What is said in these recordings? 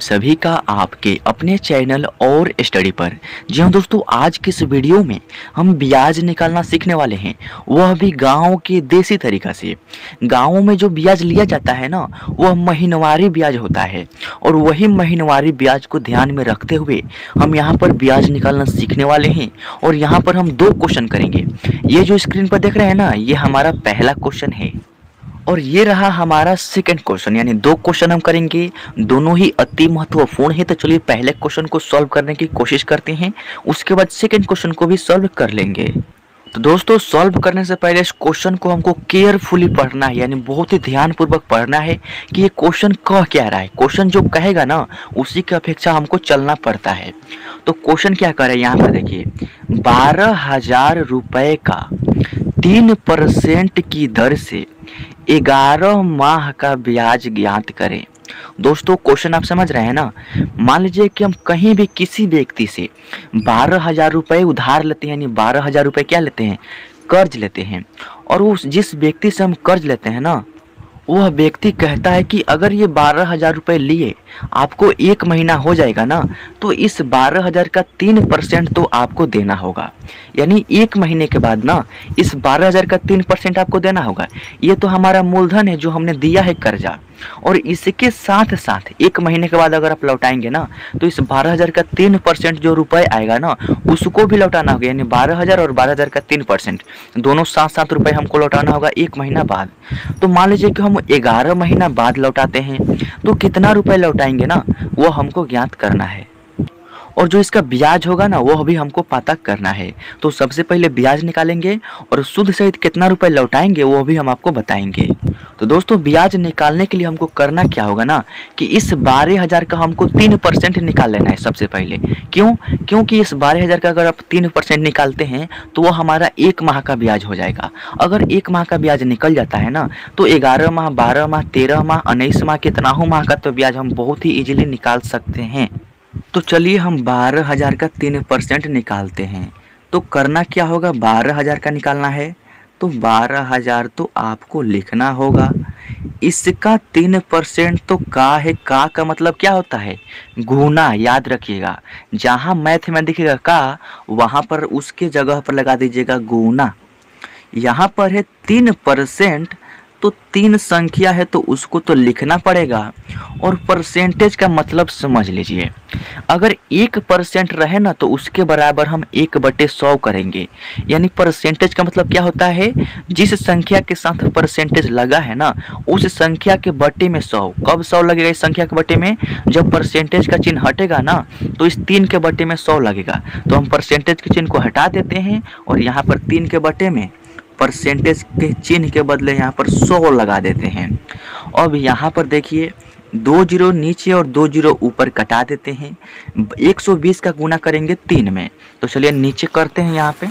सभी का आपके अपने चैनल और स्टडी पर। जी हाँ दोस्तों, आज के इस वीडियो में हम ब्याज निकालना सीखने वाले हैं, वह भी गांव के देसी तरीका से। गांवों में जो ब्याज लिया जाता है ना, वह महीनवारी ब्याज होता है और वही महीनवारी ब्याज को ध्यान में रखते हुए हम यहाँ पर ब्याज निकालना सीखने वाले हैं। और यहाँ पर हम दो क्वेश्चन करेंगे। ये जो स्क्रीन पर देख रहे हैं ना, ये हमारा पहला क्वेश्चन है और ये रहा हमारा सेकंड क्वेश्चन। यानी दो क्वेश्चन हम करेंगे, दोनों ही अति महत्वपूर्ण है। तो चलिए पहले क्वेश्चन को सॉल्व करने की कोशिश करते हैं, उसके बाद सेकंड क्वेश्चन को भी सॉल्व कर लेंगे। तो दोस्तों, सॉल्व करने से पहले इस क्वेश्चन को हमको केयरफुली पढ़ना है, यानी बहुत ही ध्यानपूर्वक पढ़ना है कि ये क्वेश्चन कह क्या रहा है। क्वेश्चन जो कहेगा ना, उसी की अपेक्षा हमको चलना पड़ता है। तो क्वेश्चन क्या कर रहे हैं यहाँ पर देखिए, 12,000 रुपए का 3% की दर से 11 माह का ब्याज ज्ञात करें। दोस्तों, क्वेश्चन आप समझ रहे हैं ना। मान लीजिए कि हम कहीं भी किसी व्यक्ति से 12,000 रुपए उधार लेते हैं, यानी 12,000 रुपए क्या लेते हैं, कर्ज लेते हैं। और उस जिस व्यक्ति से हम कर्ज लेते हैं ना, वह व्यक्ति कहता है कि अगर ये 12,000 रुपए लिए आपको 1 महीना हो जाएगा ना, तो इस 12,000 का 3% तो आपको देना होगा। यानी 1 महीने के बाद ना इस 12,000 का 3% आपको देना होगा। ये तो हमारा मूलधन है जो हमने दिया है कर्जा, और इसके साथ साथ 1 महीने के बाद अगर आप लौटाएंगे ना, तो इस 12,000 का 3% जो रुपए आएगा ना, उसको भी लौटाना होगा। यानी 12,000 और 12,000 का 3% दोनों 7-7 रुपए हमको लौटाना होगा 1 महीना बाद। तो मान लीजिए कि हम 11 महीना बाद लौटाते हैं, तो कितना रुपए लौटाएंगे ना, वो हमको ज्ञात करना है। और जो इसका ब्याज होगा ना, वह भी हमको पता करना है। तो सबसे पहले ब्याज निकालेंगे और सूद सहित कितना रुपए लौटाएंगे वो भी हम आपको बताएंगे। तो दोस्तों, ब्याज निकालने के लिए हमको करना क्या होगा ना, कि इस 12,000 का हमको 3% निकाल लेना है सबसे पहले। क्योंकि इस 12,000 का अगर आप 3% निकालते हैं तो वो हमारा 1 माह का ब्याज हो जाएगा। अगर 1 माह का ब्याज निकल जाता है ना, तो 11 माह, 12 माह, 13 माह, 19 माह, कितना माह का तो ब्याज हम बहुत ही इजीली निकाल सकते हैं। तो चलिए हम 12,000 का 3% निकालते हैं। तो करना क्या होगा, 12,000 का निकालना है तो 12,000 तो आपको लिखना होगा। इसका 3% तो का है, का मतलब क्या होता है, गुना। याद रखिएगा, जहाँ मैथ में दिखेगा का, वहाँ पर उसके जगह पर लगा दीजिएगा गुना। यहाँ पर है 3%, तो 3 संख्या है तो उसको तो लिखना पड़ेगा। और परसेंटेज का मतलब समझ लीजिए, अगर 1% रहे ना, तो उसके बराबर हम 1/100 करेंगे। यानी परसेंटेज का मतलब क्या होता है, जिस संख्या के साथ परसेंटेज लगा है ना, उस संख्या के बटे में 100। कब 100 लगेगा इस संख्या के बटे में, जब परसेंटेज का चिन्ह हटेगा ना, तो इस 3 के बटे में 100 लगेगा। तो हम परसेंटेज के चिन्ह को हटा देते हैं और यहाँ पर 3 के बटे में परसेंटेज के चिन्ह के बदले यहाँ पर 100 लगा देते हैं। अब यहाँ पर देखिए, 2 जीरो नीचे और 2 जीरो ऊपर कटा देते हैं। 120 का गुना करेंगे 3 में। तो चलिए नीचे करते हैं, यहाँ पे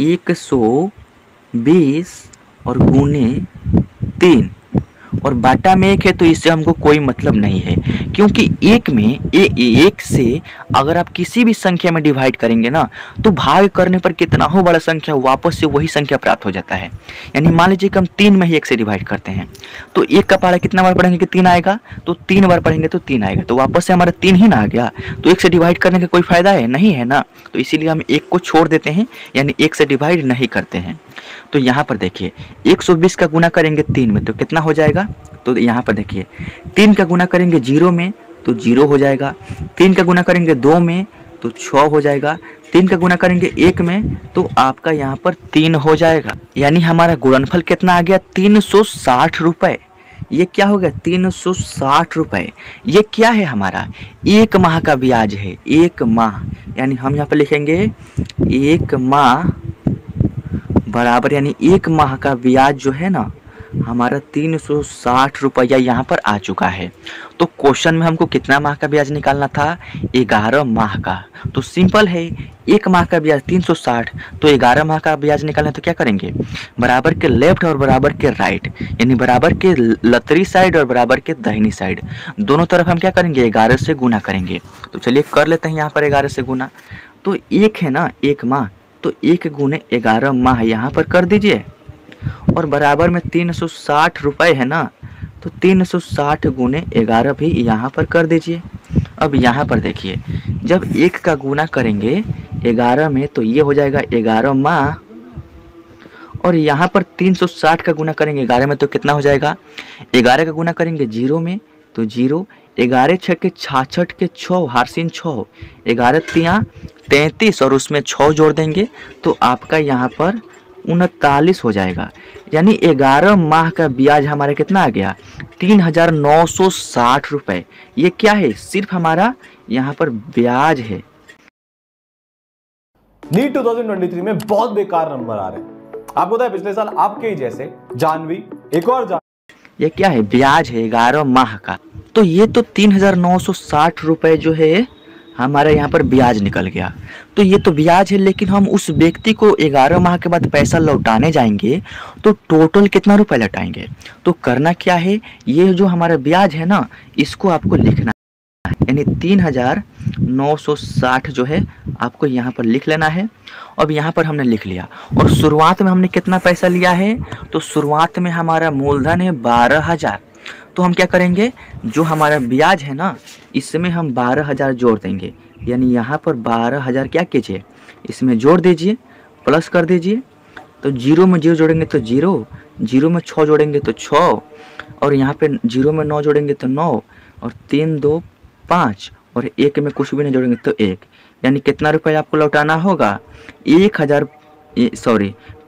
120 और गुने 3 और बाटा में 1 है, तो इससे हमको कोई मतलब नहीं है। क्योंकि 1 में एक से अगर आप किसी भी संख्या में डिवाइड करेंगे ना, तो भाग करने पर कितना हो बड़ा संख्या, वापस से वही संख्या प्राप्त हो जाता है। यानी मान लीजिए कि हम 3 में ही 1 से डिवाइड करते हैं, तो 1 का पहाड़ा कितना बार पढ़ेंगे कि 3 आएगा, तो 3 बार पढ़ेंगे तो 3 आएगा, तो वापस से हमारा 3 ही ना आ गया। तो 1 से डिवाइड करने का कोई फायदा है नहीं, है ना। तो इसीलिए हम 1 को छोड़ देते हैं, यानी 1 से डिवाइड नहीं करते हैं। तो यहाँ पर देखिए, 120 का गुना करेंगे 3 में तो कितना हो जाएगा। तो यहाँ पर देखिए, 3 का गुना करेंगे 0 में तो 0 हो जाएगा। 3 का गुना करेंगे 2 में तो 6 हो जाएगा। 3 का गुना करेंगे 1 में तो आपका यहाँ पर 3 हो जाएगा। यानी हमारा गुणनफल कितना आ गया, 360 रुपए। ये क्या हो गया, 360 रुपए। ये क्या है, हमारा 1 माह का ब्याज है। 1 माह, यानी हम यहाँ पर लिखेंगे 1 माह बराबर, यानी 1 माह का ब्याज जो है ना, हमारा 360 रुपया यहाँ पर आ चुका है। तो क्वेश्चन में हमको कितना माह का ब्याज निकालना था, 11 माह का। तो सिंपल है, 1 माह का ब्याज 360, तो 11 माह का ब्याज निकालना, तो क्या करेंगे, बराबर के लेफ्ट और बराबर के राइट, यानी बराबर के लतरी साइड और बराबर के दाहिनी साइड, दोनों तरफ हम क्या करेंगे, 11 से गुना करेंगे। तो चलिए कर लेते हैं यहाँ पर 11 से गुना। तो 1 है ना 1 माह, तो 1 गुने 11 माह यहाँ पर कर दीजिए, और बराबर में 360 रुपए है ना, तो 360 गुने 11 भी यहाँ पर कर दीजिए। अब यहाँ पर देखिए, जब 1 का गुना करेंगे 11 में तो ये हो जाएगा 11 माह, और यहाँ पर 360 का गुना करेंगे 11 में तो कितना हो जाएगा, 11 का गुना करेंगे 0 में तो 0, 11 छक्के 66 के 6 हारसीन 6, 11 तिया 33 और उसमें 6 जोड़ देंगे तो आपका यहाँ पर 39 हो जाएगा। यानी 11 माह का ब्याज हमारा कितना आ गया, 3,960 रुपये। ये क्या है, सिर्फ हमारा यहाँ पर ब्याज है। नीट 2023 में बहुत बेकार नंबर आ रहे हैं। आपको पता है पिछले साल आपके ही जैसे जानवी एक और ये क्या है, ब्याज है 11 माह का। तो ये तो 3,960 रुपये जो है हमारे यहाँ पर ब्याज निकल गया। तो ये तो ब्याज है, लेकिन हम उस व्यक्ति को 11 माह के बाद पैसा लौटाने जाएंगे तो टोटल कितना रुपए लौटाएंगे। तो करना क्या है, ये जो हमारा ब्याज है ना, इसको आपको लिखना है, यानी 3,960 जो है आपको यहाँ पर लिख लेना है। अब यहाँ पर हमने लिख लिया, और शुरुआत में हमने कितना पैसा लिया है, तो शुरुआत में हमारा मूलधन है 12,000। तो हम क्या करेंगे, जो हमारा ब्याज है ना, इसमें हम 12,000 जोड़ देंगे। यानी यहाँ पर 12,000 क्या कीजिए, इसमें जोड़ दीजिए, प्लस कर दीजिए। तो 0 में 0 जोड़ेंगे तो 0, 0 में 6 जोड़ेंगे तो 6, और यहाँ पे 0 में 9 जोड़ेंगे तो 9, और 3 2 5, और 1 में कुछ भी नहीं जोड़ेंगे तो 1। यानी कितना रुपये आपको लौटाना होगा,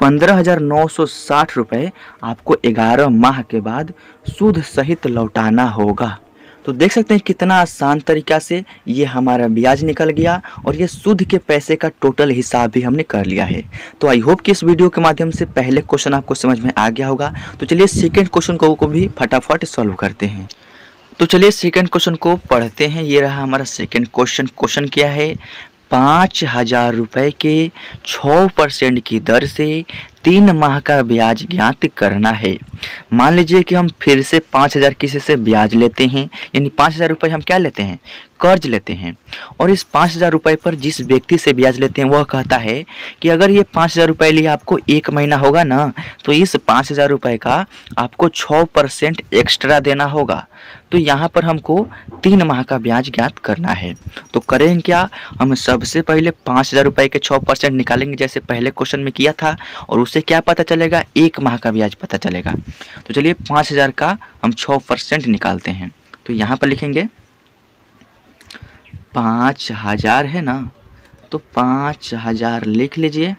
15,960 रुपये आपको 11 माह के बाद सूद सहित लौटाना होगा। तो देख सकते हैं कितना आसान तरीका से ये हमारा ब्याज निकल गया, और ये सूद के पैसे का टोटल हिसाब भी हमने कर लिया है। तो आई होप कि इस वीडियो के माध्यम से पहले क्वेश्चन आपको समझ में आ गया होगा। तो चलिए सेकेंड क्वेश्चन को भी फटाफट सॉल्व करते हैं। तो चलिए सेकेंड क्वेश्चन को पढ़ते हैं। ये रहा हमारा सेकेंड क्वेश्चन। क्वेश्चन क्या है, 5,000 रुपये के 6% की दर से 3 माह का ब्याज ज्ञात करना है। मान लीजिए कि हम फिर से 5,000 किसी से ब्याज लेते हैं, यानी 5,000 रुपये हम क्या लेते हैं, कर्ज लेते हैं। और इस 5,000 रुपये पर जिस व्यक्ति से ब्याज लेते हैं वह कहता है कि अगर ये 5,000 रुपये लिए आपको 1 महीना होगा ना, तो इस 5,000 रुपये का आपको 6% एक्स्ट्रा देना होगा। तो यहाँ पर हमको 3 माह का ब्याज ज्ञात करना है। तो करें क्या, हम सबसे पहले 5,000 रुपये के 6% निकालेंगे जैसे पहले क्वेश्चन में किया था, और उससे क्या पता चलेगा, 1 माह का ब्याज पता चलेगा। तो चलिए 5,000 का हम 6% निकालते हैं। तो यहाँ पर लिखेंगे 5,000 है ना, तो 5,000 लिख लीजिए।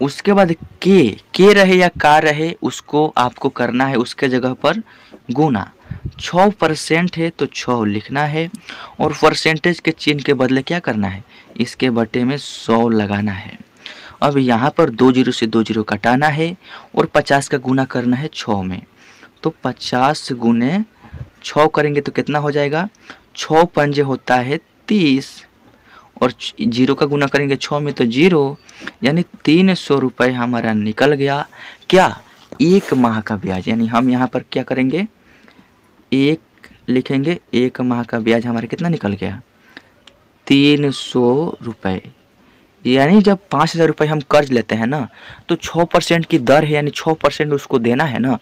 उसके बाद के रहे या का रहे उसको आपको करना है उसके जगह पर गुना। 6% है तो 6 लिखना है, और परसेंटेज के चिन्ह के बदले क्या करना है, इसके बटे में 100 लगाना है। अब यहाँ पर 2 जीरो से 2 जीरो कटाना है, और 50 का गुना करना है 6 में। तो 50 गुने 6 करेंगे तो कितना हो जाएगा, 6 पंजे होता है 30, और 0 का गुना करेंगे 6 में तो 0, यानी 300 रुपये हमारा निकल गया। क्या, 1 माह का ब्याज। यानी हम यहाँ पर क्या करेंगे, 1 लिखेंगे, 1 माह का ब्याज हमारा कितना निकल गया, 300 रुपये। यानी जब 5,000 रुपये हम कर्ज लेते हैं ना, तो 6% की दर है, यानी 6% उसको देना है ना।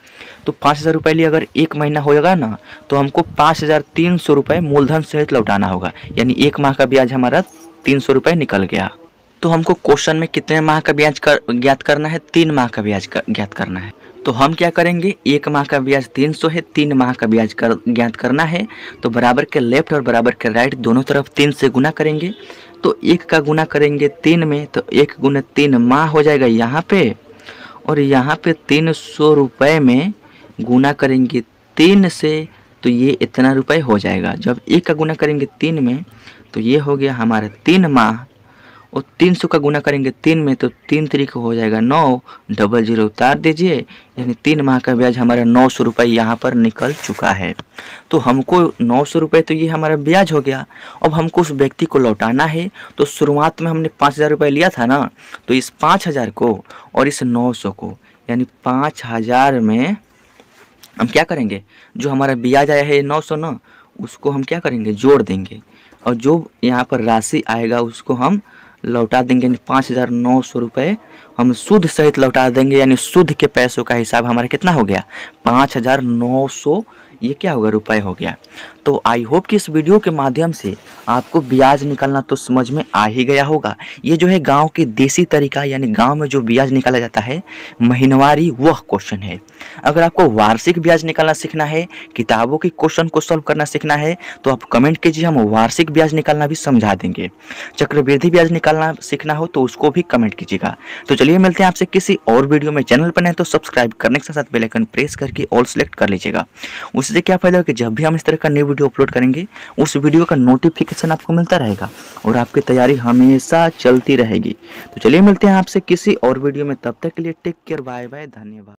तो 5,000 रुपये लिए अगर 1 महीना होगा ना, तो हमको 5,300 रुपये मूलधन सहित लौटाना होगा। यानी 1 माह का ब्याज हमारा 300 रुपये निकल गया। तो हमको क्वेश्चन में कितने माह का ब्याज ज्ञात करना है, 3 माह का ब्याज ज्ञात करना है। तो हम क्या करेंगे, 1 माह का ब्याज 300 है, 3 माह का ब्याज ज्ञात करना है। तो बराबर के लेफ्ट और बराबर के राइट दोनों तरफ 3 से गुना करेंगे। तो 1 का गुना करेंगे 3 में, तो 1 गुना 3 माह हो जाएगा यहाँ पे, और यहाँ पे 300 रुपये में गुना करेंगे 3 से, तो ये इतना रुपये हो जाएगा। जब 1 का गुना करेंगे 3 में, तो ये हो गया हमारा 3 माह, और 300 का गुना करेंगे 3 में, तो 3 तरीके हो जाएगा 9, डबल 0 उतार दीजिए। यानी 3 माह का ब्याज हमारा 900 रुपये यहाँ पर निकल चुका है। तो हमको 900 रुपये तो ये हमारा ब्याज हो गया। अब हमको उस व्यक्ति को लौटाना है। तो शुरुआत में हमने 5,000 रुपये लिया था ना, तो इस 5,000 को और इस 900 को, यानी 5,000 में हम क्या करेंगे, जो हमारा ब्याज आया है 900 ना, उसको हम क्या करेंगे, जोड़ देंगे, और जो यहाँ पर राशि आएगा उसको हम लौटा देंगे, यानी 5,900 रुपये हम सूद सहित लौटा देंगे। यानी सूद के पैसों का हिसाब हमारा कितना हो गया, 5,900 ये क्या होगा, रुपए हो गया। तो आई होप कि इस वीडियो के माध्यम से आपको ब्याज निकालना तो समझ में आ ही गया होगा। ये जो है गांव के देसी तरीका, यानी गांव में जो ब्याज निकाला जाता है महीनवारी, वह क्वेश्चन है। अगर आपको वार्षिक ब्याज निकालना सीखना है, किताबों के क्वेश्चन को सॉल्व करना सीखना है, तो आप कमेंट कीजिए, हम वार्षिक ब्याज निकालना भी समझा देंगे। चक्रवृद्धि ब्याज निकालना सीखना हो तो उसको भी कमेंट कीजिएगा। तो चलिए मिलते हैं आपसे किसी और वीडियो में। चैनल पर नए तो सब्सक्राइब करने के साथ बेल आइकन प्रेस करके ऑल सेलेक्ट कर लीजिएगा। उससे क्या फायदा है कि जब भी हम इस तरह का न्यू वीडियो अपलोड करेंगे उस वीडियो का नोटिफिकेशन आपको मिलता रहेगा और आपकी तैयारी हमेशा चलती रहेगी। तो चलिए मिलते हैं आपसे किसी और वीडियो में, तब तक के लिए टेक केयर, बाय बाय, धन्यवाद।